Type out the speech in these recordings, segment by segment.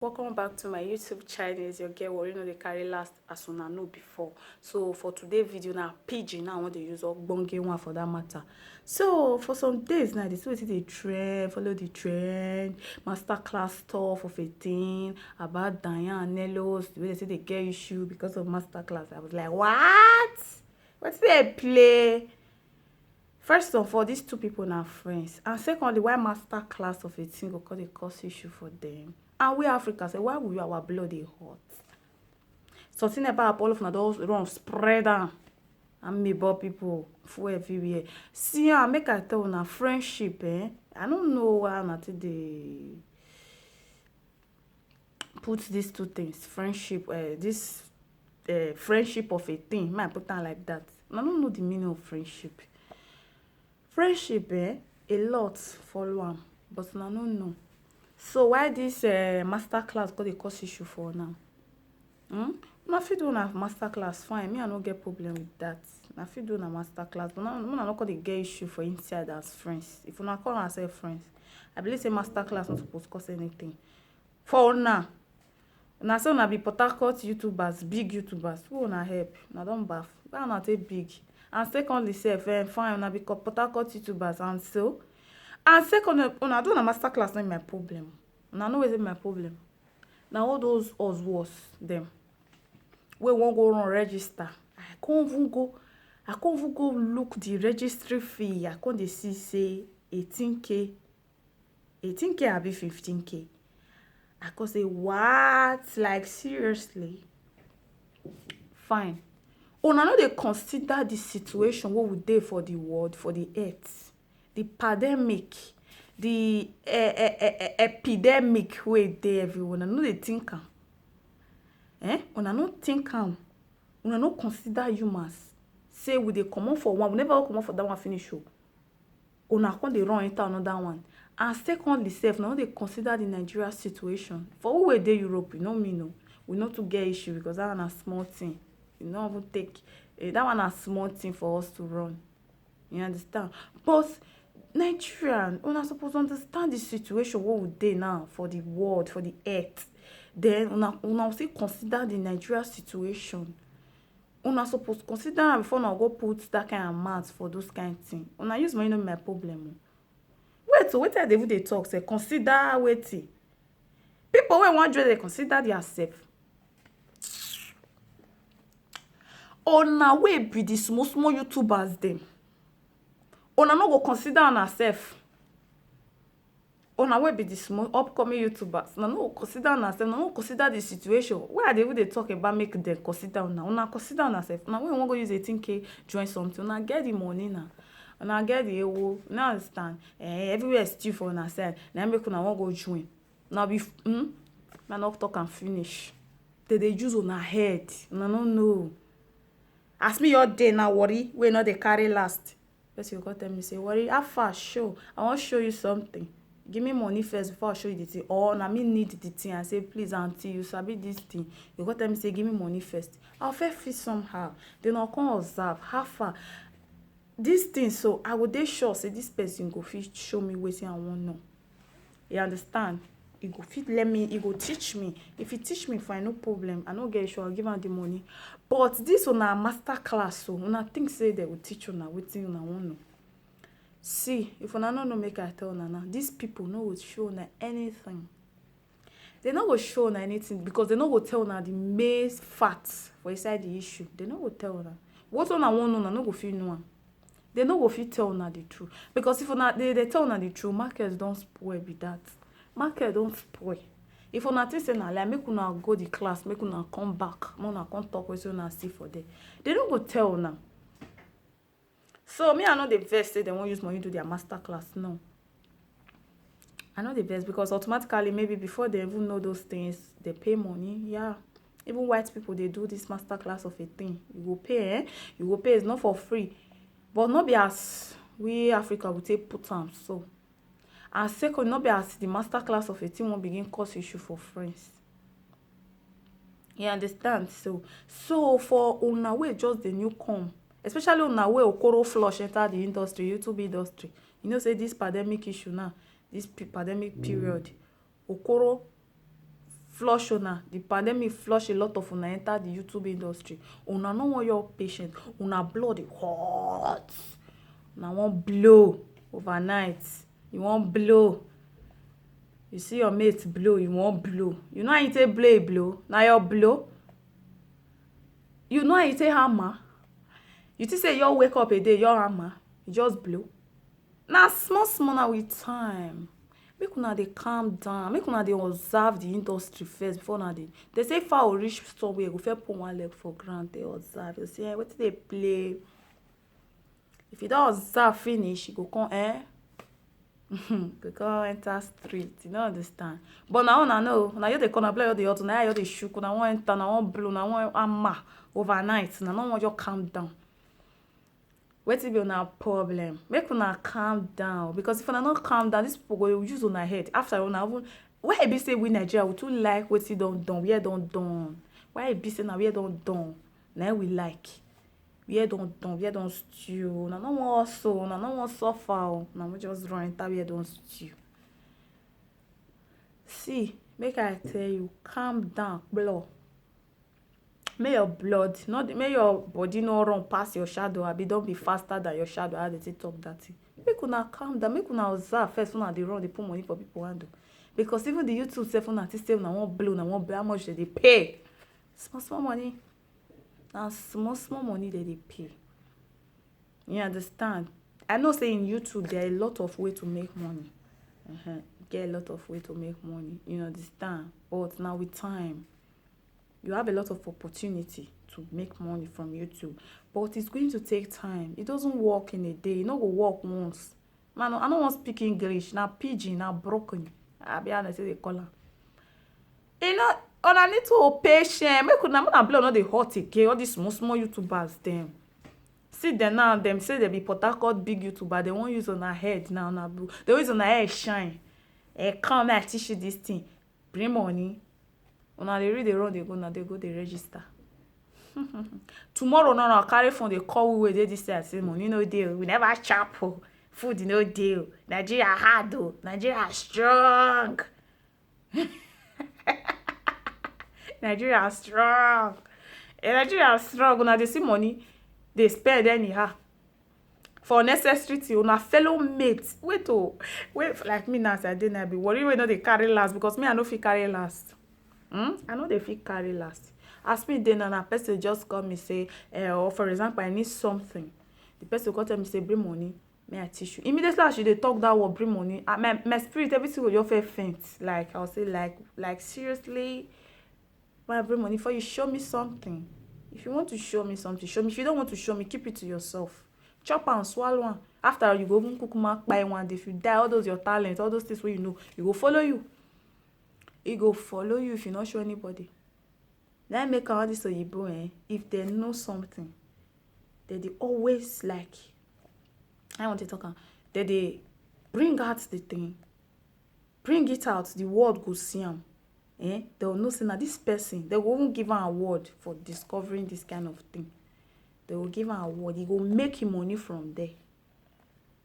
Welcome back to my YouTube channel. It's your girl Warri, they carry last as una know before. So for today's video now, pidgin now I want to use ogbonge one for that matter. So for some days now, this way they trend, follow the trend, masterclass stuff of a thing about Diane and Nellos, the way they say they get issue because of masterclass. I was like, what? What's they play? First of all, these two people now friends. And secondly, why masterclass of a thing because they cause issue for them? And we Africans say, why will you our blood dey hot? Something about all of na those run spread am and me about people full everywhere. See, make I tell una friendship, I don't know why una dey put these two things, friendship, this friendship of a thing. Might put am like that. I don't know the meaning of friendship. Friendship, a lot follow am, but I don't know. So why this master class got a cause issue for now? Una fit do na master class fine. Me I no get problem with that. Na fit do na master class, but now una no call dey get issue for inside as friends. If una call ourselves friends, I believe say master class not supposed to cause anything. For una say una be Port Harcourt YouTubers, big YouTubers. Who una help? Una don baff. Why una take big? And secondly, sef, fine, una be Port Harcourt YouTubers, and so. And second, una do na master class not my problem. Una know wetin my problem. Now all those us was them. We won't go run register. I can't even go look the registry fee. I can't see say 18k. 18k I be 15k. I can say what? Like seriously? Fine. Una no dey consider the situation what we dey for the world, for the earth. The pandemic, the epidemic wey dey everywhere. Una no dey think am. Una no think am. Una no consider humans. Say we dey comot for one, we never comot for that one finish o. Una come dey run enter another one. And secondly, sef, una no dey consider the Nigeria situation. For who wey dey Europe, you know me no. We no too get issue because that one na small thing. You no even take that one na small thing for us to run. You understand? But Nigerian, una suppose understand the situation what we dey now for the world, for the earth. Then una still consider the Nigeria situation. Una suppose consider am before una go put that kind of mouth for those kind of thing. Una use money no be my problem. Wait, so wetin I dey even dey talk say consider wetin? People wey wan join dey consider their self. Una wey be the small YouTubers dem. Una no go consider una self. Una wey be the small upcoming YouTubers. Una no go consider una self. Una no consider the situation. Wey I dey even dey talk about make dem consider una. Una consider una self. Una wey wan go use 18k join something. Una get the money now. Una get the ewo. You no understand? Everywhere stew for una side. Na make una wan go join. Una be na not talk and finish. They use una head. Una no know. As me your day now worry. We no dey carry last. Because you go tell me say worry. How far show? I want show you something. Give me money first before I show you the thing. Or na me need the thing. I say please auntie you sabi this thing. You go tell me say give me money first. I'll feel somehow. Then I'll come observe how far this thing. So I would dey sure say this person go fit show me wetin I want know. You understand? He go fit let me, he go teach me. If he teach me, fine, no problem. I no get issue, I'll give am the money. But this una master class, so una think say they will teach una wetin una want know. See, if una no know, make I tell una now. These people no will show una anything. They no go show una anything because they no go tell una the main facts for inside the issue. They no go tell una. What una want know, una no go fit know am. They no go fit tell una the truth. Because if una they tell una the truth, market don't spoil be that. Market don't spoil. If una think say na lie, make una go the class, make una come back, make una come talk wetin una see for there. They don't go tell una. So me I know the vex say they won't use money to their master class. No. I know the best because automatically maybe before they even know those things, they pay money. Yeah. Even white people they do this master class of a thing. You go pay, You go pay. It's not for free. But not be as we Africa will take put on so. And second, not be as the master class of a thing won't begin cause issue for friends. You understand? So for una way just the new come, especially una way Okoro flush enter the industry, YouTube industry. You know, say this pandemic issue now, this pandemic period, Okoro flush una. The pandemic flush a lot of una enter the YouTube industry. Una no want your patient. Una blood dey hot. Una wan blow overnight. You wan blow. You see your mate blow, you wan blow. You know how you take blow a blow? Na your blow. You know how you take hammer? You think say you wake up a day, your hammer, you just blow. Na small small na with time. Make una dey calm down. Make una dey observe the industry first before una dey. They say fowl reach somewhere, go first put one leg for ground, dey observe. You see, wetin dey play? If you don observe finish, you go come go come enter street. You no understand? But na una know, na you dey come, na play you dey hot, na you dey shook, una wan enter, na wan blow, na wan hammer overnight. Na no wan just calm down. Wetin be una problem? Make una calm down, because if una no calm down, these people go use una head. After una even, why e be say we Nigeria we too like wetin don done, where don done? Why e be say na where don done na we like? Where don done, where don stew? Una no wan hustle, una no wan suffer o. Una wan just run enter where don stew. See, make I tell you, calm down, blow. May your blood, not may your body no run past your shadow, abi don be faster than your shadow. How they talk that thing? Make una calm down, make una observe first. Una dey run, dey put money for people handle. Because even the YouTube sef, una think say una wan blow, una wan blow. How much they dey pay? Small small money. Na small small money they dey pay. You understand? I know say in YouTube there are a lot of way to make money. Get a lot of way to make money. You understand? But now with time, you have a lot of opportunity to make money from YouTube. But it's going to take time. It doesn't work in a day. It no go work once. Man, I don't want to speak English. Na pidgin, na broken. I be honest, they call am. You know, una need to be patient. Make una blow no dey hot again. All these small small YouTubers them. See them now, them say they be Port Harcourt big YouTuber. They won't use on her head now, na blue. They use on her head shine. Come I teach you this thing. Bring money. Una dey read, dey run, dey go now. They go, they register. Tomorrow, no, carry phone. They call we dey this side. Say money no deal. We never chop. Food no deal. Nigeria hard though. Nigeria strong. Nigeria strong. Nigeria strong. Una dey see money. They spend anyhow for necessary thing. Una fellow mates wait like me now, say I dey be worry wey no dey carry last, because me I no fit carry last. I know dey fit carry last. As me dey now, na person just call me say or for example I need something, the person go tell me say bring money, may I teach you. Immediately as she dey talk that word bring money, my spirit everything go just faint. Like I'll say like seriously, why bring money for you? Show me something. If you want to show me something, show me. If you don't want to show me, keep it to yourself. Chop and swallow one. After you go even cook buy one. If you die, all those your talents, all those things where you know, it go follow you. It go follow you if you not show anybody. Then make all this oyibo, if they know something, they always like. I want to talk. They bring out the thing, bring it out. The world go see them. They will know say na this person, they will even give an award for discovering this kind of thing. They will give an award. He will make him money from there.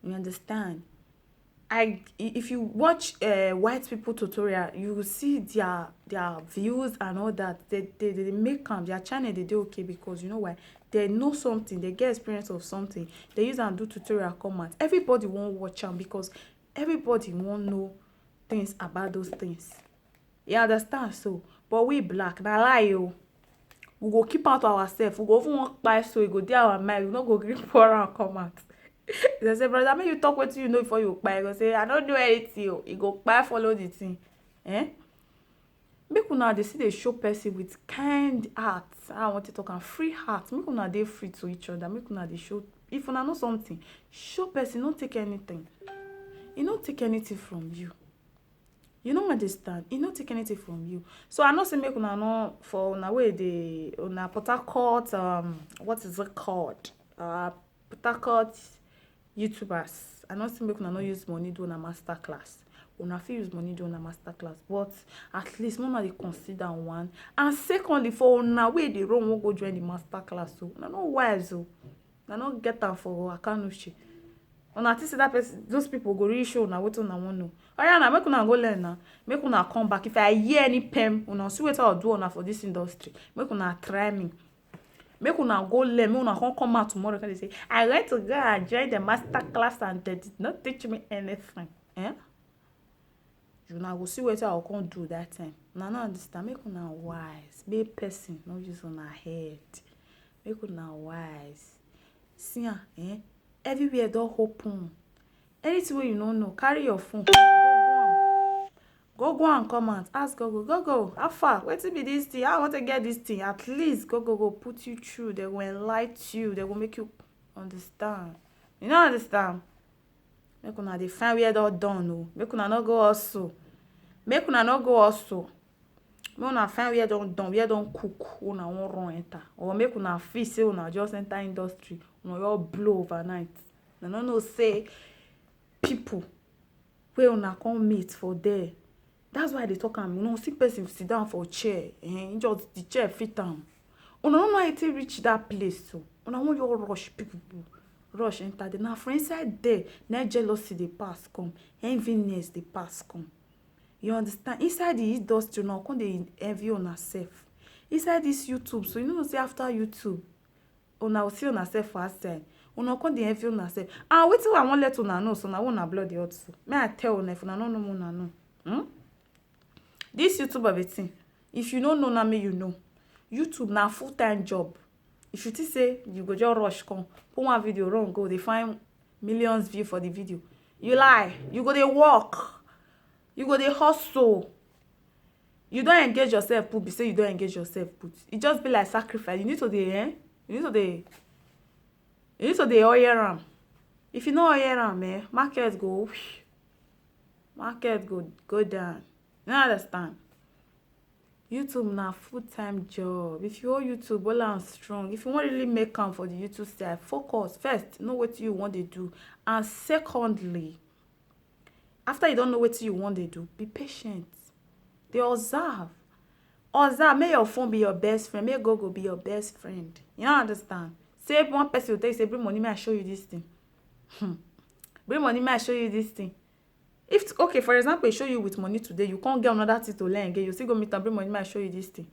You understand? If you watch white people tutorial, you will see their views and all that. They make them, their channel they do okay, because you know why? They know something, they get experience of something. They use and do tutorial comment. Everybody won't watch them because everybody won't know things about those things. You understand? So, but we black, na lie yo. We go keep out ourselves. We go even walk by, so we go there our mind. We not go green for and come out. They say, brother, make you talk what you know before you buy. You go say, I don't do anything. You go buy, follow the thing. Make una dey see dey show person with kind heart. I want to talk and free heart. Make una dey free to each other. Make una dey show. If una know something, show person. Don't take anything. He don't take anything from you. You don't understand. He not take anything from you. So I know say make una know for una way the una Port Harcourt what is it called? Port Harcourt YouTubers. I know say make una no use money do una master class. Una fit use money do una master class, but at least una dey consider one. And secondly, for una way the run won't go join the master class. So una no wise o. Una no get am for Akanushi. una think say that person, those people go really show una wetin una wan know. Oya na make una go learn na, make una come back. If I hear any pem una see wetin I do una for this industry, make una try me. Make una go learn, make una come out tomorrow and say I went to go and join the master class and they did not teach me anything. Una go see wetin I go come do that time. Una no understand. Make una wise. Be person, no use una head. Make una wise. See everywhere don open. Anything wey you no know, carry your phone. Go and comment. Ask Google, how far? Wetin be this thing? How I want to get this thing? At least go put you through. They will enlighten you. They will make you understand. You no understand? Make una dey find where don done o. Make una no go hustle. Make una no go hustle. Make una find where don done, where don cook, una wan run enter. Or make una feel say una just enter industry, una just blow overnight. Una no know say people wey una come meet for there. That's why they talk am. You know, see person sit down for chair, just the chair fit am. Una no know how to reach that place so. Una wan just rush people. Rush enter there. Na for inside there, na jealousy dey pass come, enviness dey pass come. You understand? Inside the industry, una come dey envy una self. Inside this YouTube, so you know say after YouTube, una see una self for outside. Una come dey envy una self. And wetin I wan let una know, so na una blood dey hot so. May I tell una if una no know, una know. This YouTube of a thing, if you no know na me you know. YouTube na full-time job. If you think say you go just rush come, put one video run go, they find millions view for the video. You lie. You go dey work. You go dey hustle. You don't engage yourself put, be say you don't engage yourself put. It just be like sacrifice. You need to dey you need to dey oil am. If you no oil am, market go down. You understand? YouTube na full-time job. If you hold YouTube well and strong, if you want really make am for the YouTube side, focus first, know what you want to do. And secondly, after you don't know what you want to do, be patient. They observe. Make your phone be your best friend. Make Google be your best friend. You don't understand? Say one person will tell you, say, bring money, may I show you this thing. Bring money, may I show you this thing. If okay, for example, I show you with money today, you can't get another thing to learn again. You still go meet and bring money, may I show you this thing.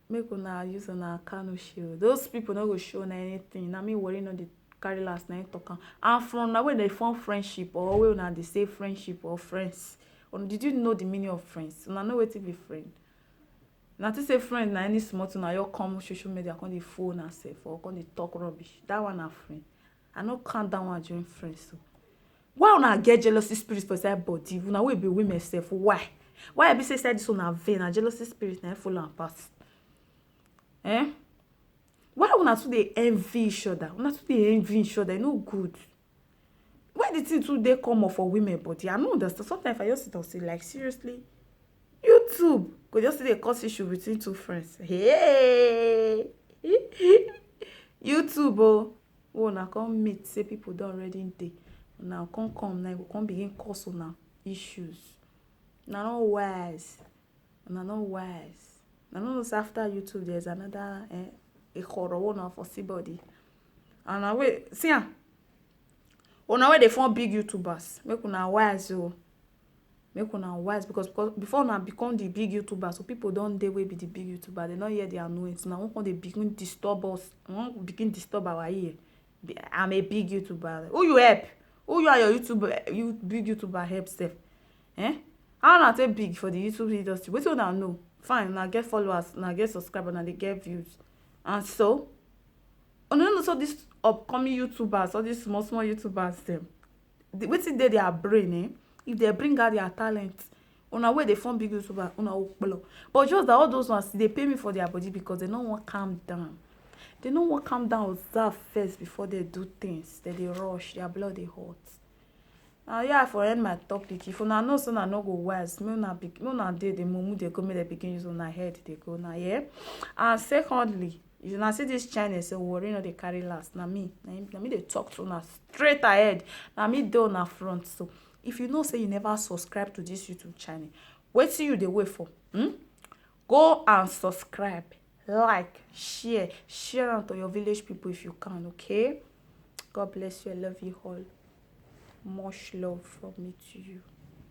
Make una use una cano show. Those people no go show na anything. Na me worry no dey carry last night talk. And from now when they form friendship or when una dey say friendship or friends, or did you know the meaning of friends? Una know wetin be friend. Na to say friend na any small thing na you come social media come dey phone herself or come dey talk rubbish. That one na friend. I no count that one join friends so. Why una get jealousy spirit for inside body? Una wey be women sef, why? Why I be say inside this one na vain, na jealousy spirit na follow am pass? Why una too dey envy each other? Una too dey envy each other, e no good. Why the thing too dey common for women body? I no understand. Sometimes I just sit and say, like, seriously? YouTube go just dey cause issue between two friends. Hey! YouTube oh, una come meet, say people don already dey. Now come now go come begin cause una issues. Una no wise. Una no wise. I know after YouTube there's another a horror one for somebody. And I wait, see una wey dey form big YouTubers. Make una wise oh. Make una wise because before una become the big YouTubers, so people don't dey wey be the big YouTuber. They not hear their noise. Now when they begin disturb us, begin disturb our ear. I'm a big YouTuber. Who you help? Who you are your YouTuber, you big YouTuber help self? How na take big for the YouTube industry? Wetin una know? Fine, una get followers, una get subscribers, una dey get views. And so, una know so this upcoming YouTubers, all these small YouTubers them, wetin dey their brain, if they bring out their talent, una wey dey form big YouTuber, una okpolo. But just that all those ones, they pay me for their body because they no want calm down. They no want calm down, observe first before they do things. They rush, their blood dey hot. Now yeah, for end my topic. If una know so una no go wise, me una dey the mumu dey go make they begin use una head dey go now, yeah. And secondly, if una see this channel say worry no dey carry last. Na me dey talk to una straight ahead. Na me dey una front. So if you know say you never subscribe to this YouTube channel, wetin you dey wait for? Go and subscribe. Like, share am to your village people if you can, okay? God bless you. I love you all. Much love from me to you.